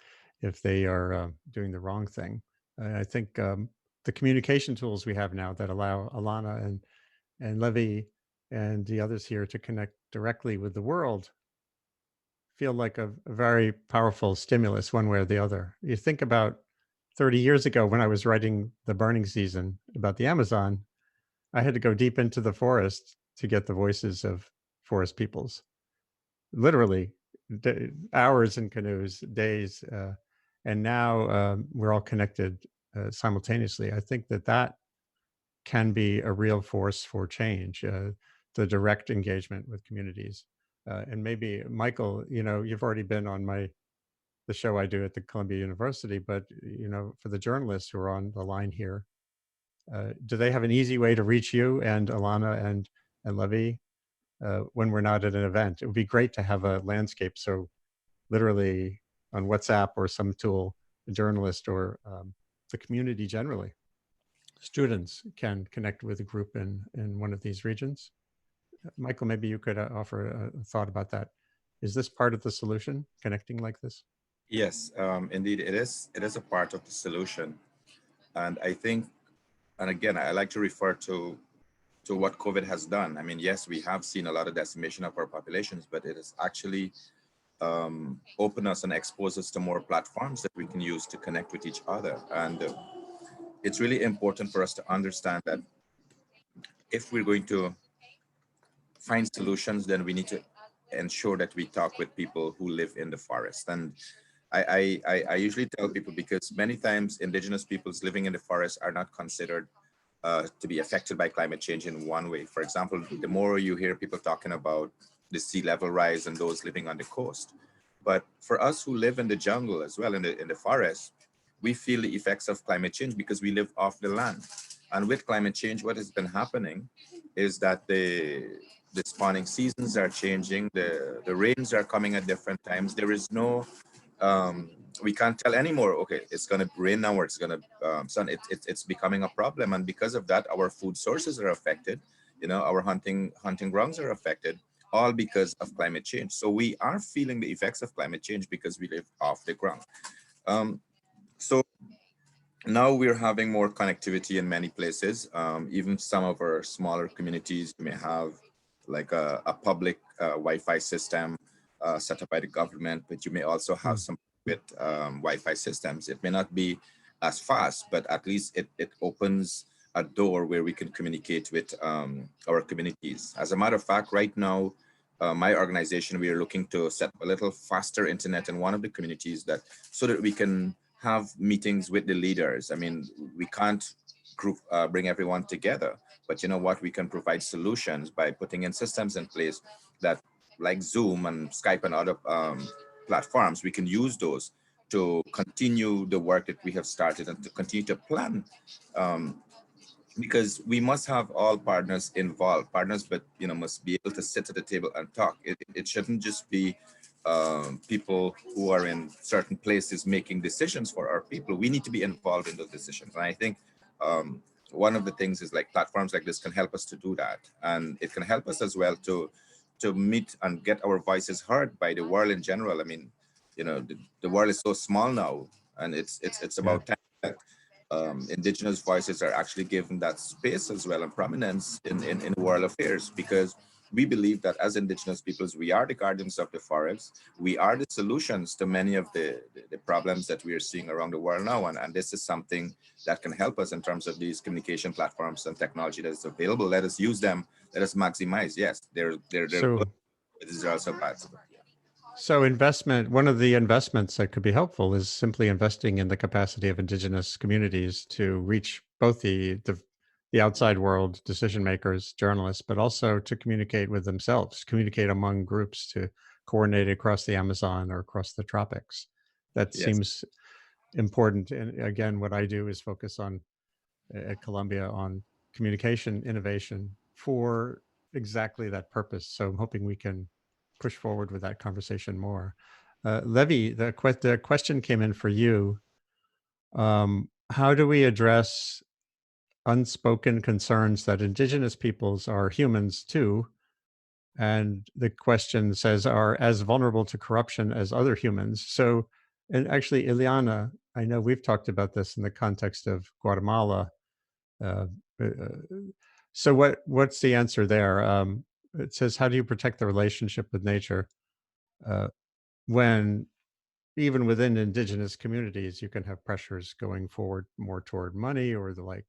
Speaker 1: they are doing the wrong thing. I think the communication tools we have now that allow Alana and Levi and the others here to connect directly with the world feel like a very powerful stimulus one way or the other. You think about 30 years ago when I was writing The Burning Season about the Amazon, I had to go deep into the forest to get the voices of forest peoples. Literally hours in canoes, days. And now we're all connected simultaneously. I think that can be a real force for change, the direct engagement with communities. And maybe, Michael, you've already been on the show I do at the Columbia University, but for the journalists who are on the line here, do they have an easy way to reach you and Alana and Levi when we're not at an event? It would be great to have a landscape. So literally on WhatsApp or some tool, a journalist or the community generally, students can connect with a group in one of these regions. Michael, maybe you could offer a thought about that. Is this part of the solution, connecting like this?
Speaker 4: Yes, indeed, it is a part of the solution. And I think, and again, I like to refer to what COVID has done. I mean, yes, we have seen a lot of decimation of our populations, but it has actually opened us and exposed us to more platforms that we can use to connect with each other. And it's really important for us to understand that if we're going to find solutions, then we need to ensure that we talk with people who live in the forest. And I usually tell people, because many times Indigenous peoples living in the forest are not considered to be affected by climate change in one way. For example, the more you hear people talking about the sea level rise and those living on the coast. But for us who live in the jungle as well, in the forest, we feel the effects of climate change because we live off the land. And with climate change, what has been happening is that the spawning seasons are changing, the rains are coming at different times. There is no, we can't tell anymore, okay, it's going to rain now or it's going to sun. It's becoming a problem. And because of that, our food sources are affected. Our hunting grounds are affected, all because of climate change. So we are feeling the effects of climate change because we live off the ground. So now we're having more connectivity in many places. Even some of our smaller communities may have like a public Wi-Fi system set up by the government, but you may also have some with Wi-Fi systems. It may not be as fast, but at least it opens a door where we can communicate with our communities. As a matter of fact, right now, my organization, we are looking to set a little faster internet in one of the communities so that we can have meetings with the leaders. I mean, we can't bring everyone together, but you know what, we can provide solutions by putting in systems in place that, like Zoom and Skype and other platforms, we can use those to continue the work that we have started and to continue to plan. Because we must have all partners involved, but must be able to sit at the table and talk. It shouldn't just be people who are in certain places making decisions for our people. We need to be involved in those decisions. And I think one of the things is like platforms like this can help us to do that. And it can help us as well to meet and get our voices heard by the world in general. I mean, the world is so small now, and it's about time that Indigenous voices are actually given that space as well and prominence in world affairs, because we believe that as indigenous peoples, we are the guardians of the forests. We are the solutions to many of the problems that we are seeing around the world now. And this is something that can help us in terms of these communication platforms and technology that is available. Let us use them. Let us maximize. Yes, they're
Speaker 1: So,
Speaker 4: good. These are also bad.
Speaker 1: so investment, one of the investments that could be helpful is simply investing in the capacity of indigenous communities to reach both the outside world, decision makers, journalists, but also to communicate with themselves, communicate among groups, to coordinate across the Amazon or across the tropics. That
Speaker 4: Yes.
Speaker 1: seems important. And again, what I do is focus on at Columbia on communication innovation for exactly that purpose. So I'm hoping we can push forward with that conversation more. Levi, the question came in for you. How do we address unspoken concerns that indigenous peoples are humans too? And the question says, are as vulnerable to corruption as other humans. So, and actually, Ileana, I know we've talked about this in the context of Guatemala. So what's the answer there? It says, how do you protect the relationship with nature when even within indigenous communities, you can have pressures going forward more toward money or the like?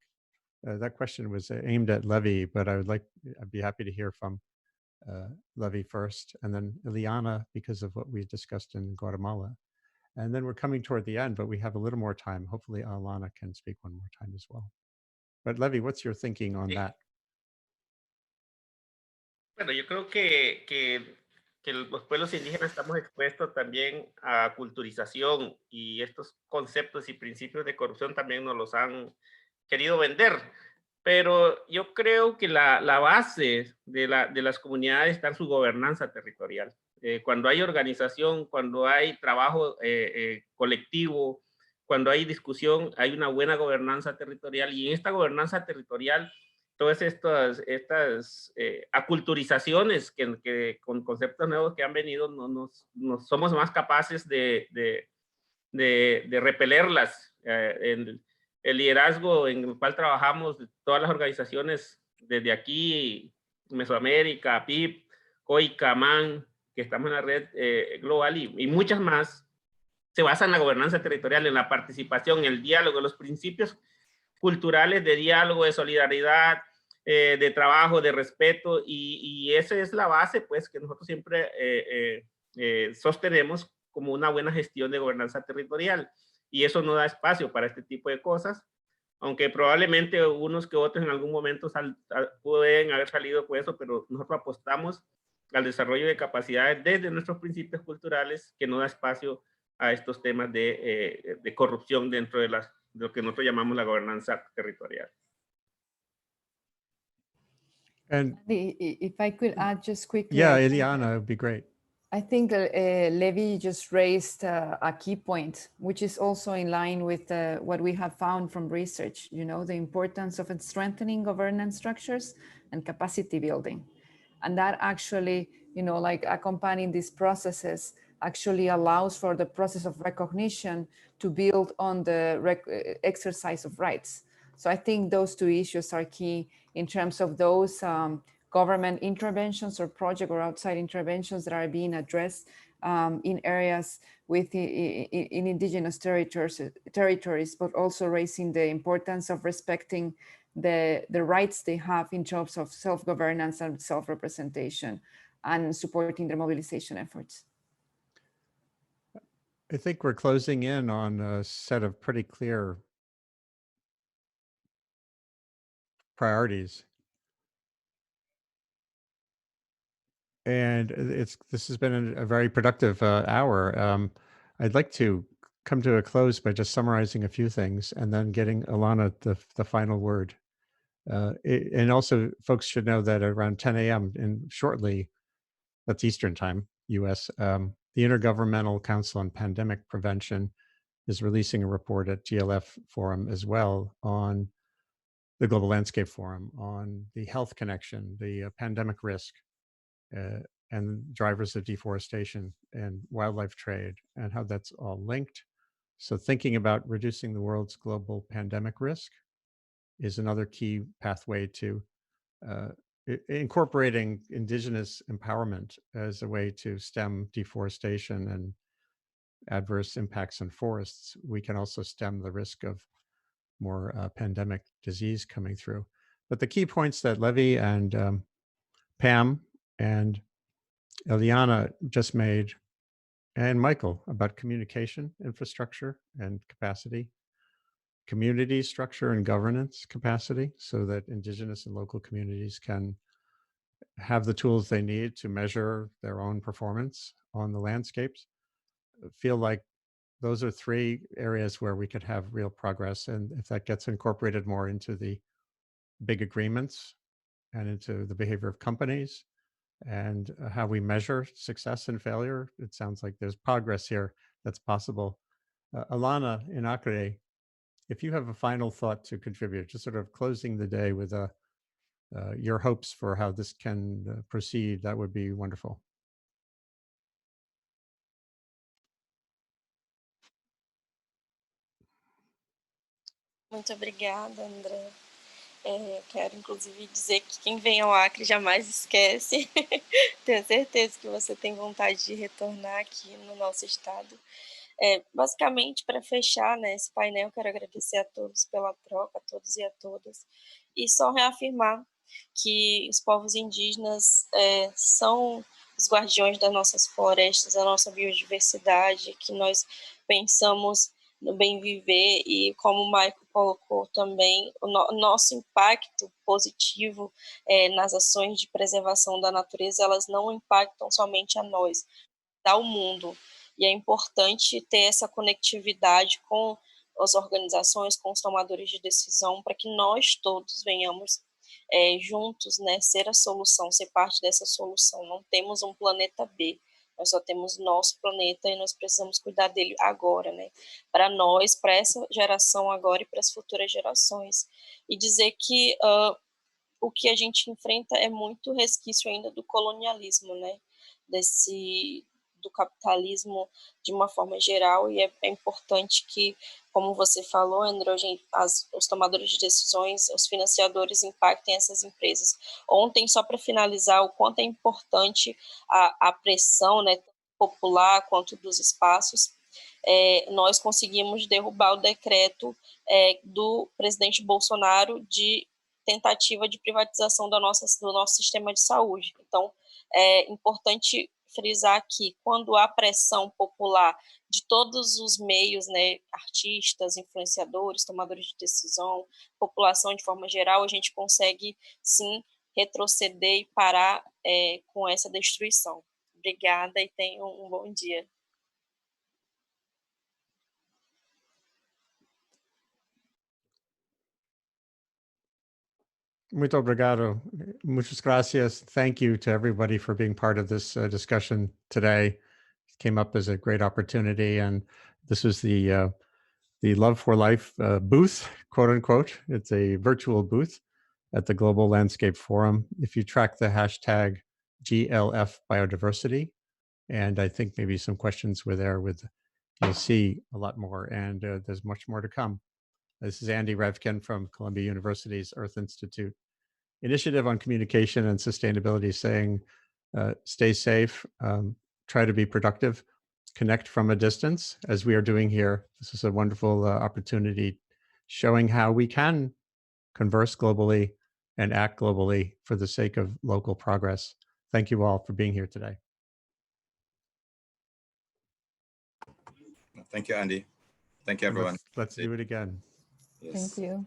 Speaker 1: That question was aimed at Levi, but I'd be happy to hear from Levi first, and then Ileana, because of what we discussed in Guatemala. And then we're coming toward the end, but we have a little more time. Hopefully Alana can speak one more time as well. But Levi, what's your thinking on that?
Speaker 9: Bueno, yo creo que los pueblos indígenas estamos expuestos también a culturización y estos conceptos y principios de corrupción también nos los han querido vender. Pero yo creo que la base de las comunidades está en su gobernanza territorial. Cuando hay organización, cuando hay trabajo colectivo, cuando hay discusión, hay una buena gobernanza territorial. Y en esta gobernanza territorial, todas estas aculturizaciones con conceptos nuevos que han venido, nos somos más capaces de repelerlas. El liderazgo en el cual trabajamos, todas las organizaciones desde aquí, Mesoamérica, PIB, COICA, MAN, que estamos en la red global y muchas más, se basan en la gobernanza territorial, en la participación, en el diálogo, en los principios culturales de diálogo, de solidaridad, de trabajo, de respeto, y esa es la base, pues, que nosotros siempre sostenemos como una buena gestión de gobernanza territorial. Y eso no da espacio para este tipo de cosas, aunque probablemente unos que otros en algún momento pueden haber salido con eso, pero nosotros apostamos al desarrollo de capacidades desde nuestros principios culturales que no da espacio a estos temas de corrupción dentro de lo que nosotros llamamos la gobernanza territorial.
Speaker 3: And if I could add just quickly.
Speaker 1: Yeah, Ileana, it would be great.
Speaker 3: I think Levi just raised a key point, which is also in line with what we have found from research, the importance of strengthening governance structures and capacity building. And that actually, like accompanying these processes actually allows for the process of recognition to build on the exercise of rights. So I think those two issues are key in terms of those government interventions or project or outside interventions that are being addressed in areas in indigenous territories, but also raising the importance of respecting the rights they have in terms of self-governance and self-representation and supporting their mobilization efforts.
Speaker 1: I think we're closing in on a set of pretty clear priorities. And this has been a very productive hour. I'd like to come to a close by just summarizing a few things and then getting Alana the final word. And also, folks should know that around 10 a.m. and shortly, that's Eastern time, US, the Intergovernmental Council on Pandemic Prevention is releasing a report at GLF Forum as well on the Global Landscape Forum, on the health connection, the pandemic risk, and drivers of deforestation and wildlife trade, and how that's all linked. So thinking about reducing the world's global pandemic risk is another key pathway to incorporating indigenous empowerment as a way to stem deforestation and adverse impacts on forests, we can also stem the risk of more pandemic disease coming through. But the key points that Levi and Pam and Eliana just made, and Michael, about communication infrastructure and capacity, community structure and governance capacity, so that indigenous and local communities can have the tools they need to measure their own performance on the landscapes, feel like those are three areas where we could have real progress. And if that gets incorporated more into the big agreements and into the behavior of companies and how we measure success and failure, it sounds like there's progress here that's possible. Alana in Acre, if you have a final thought to contribute, just sort of closing the day with your hopes for how this can proceed, that would be wonderful.
Speaker 5: Muito obrigada, André. Quero, inclusive, dizer que quem vem ao Acre jamais esquece. Tenho certeza que você tem vontade de retornar aqui no nosso estado. Basicamente, para fechar, né, esse painel, quero agradecer a todos pela troca, a todos e a todas, e só reafirmar que os povos indígenas são os guardiões das nossas florestas, da nossa biodiversidade, que nós pensamos no bem viver e, como o Michael colocou também, o nosso impacto positivo nas ações de preservação da natureza, elas não impactam somente a nós, ao mundo. E é importante ter essa conectividade com as organizações, com os tomadores de decisão, para que nós todos venhamos juntos, né, ser a solução, ser parte dessa solução. Não temos um planeta B, nós só temos nosso planeta e nós precisamos cuidar dele agora, né? Para nós, para essa geração agora e para as futuras gerações. E dizer que o que a gente enfrenta é muito resquício ainda do colonialismo, né? Do capitalismo de uma forma geral, e é importante que, como você falou, André, os tomadores de decisões, os financiadores impactem essas empresas. Ontem, só para finalizar, o quanto é importante a pressão, né, popular quanto dos espaços, nós conseguimos derrubar o decreto do presidente Bolsonaro de tentativa de privatização do nosso sistema de saúde. Então, é importante frisar que quando há pressão popular de todos os meios, né, artistas, influenciadores, tomadores de decisão, população de forma geral, a gente consegue, sim, retroceder e parar com essa destruição. Obrigada e tenham um bom dia.
Speaker 1: Muito obrigado. Muchas gracias. Thank you to everybody for being part of this discussion today. It came up as a great opportunity, and this was the Love for Life booth, quote unquote. It's a virtual booth at the Global Landscape Forum. If you track the hashtag GLF Biodiversity, and I think maybe some questions were there you'll see a lot more, and there's much more to come. This is andrewrevkin from Columbia University's Earth Institute Initiative on Communication and Sustainability, saying, stay safe, try to be productive, connect from a distance, as we are doing here. This is a wonderful opportunity showing how we can converse globally and act globally for the sake of local progress. Thank you all for being here today.
Speaker 4: Thank you, Andy. Thank you, everyone.
Speaker 1: Let's do it again.
Speaker 4: Yes.
Speaker 3: Thank you.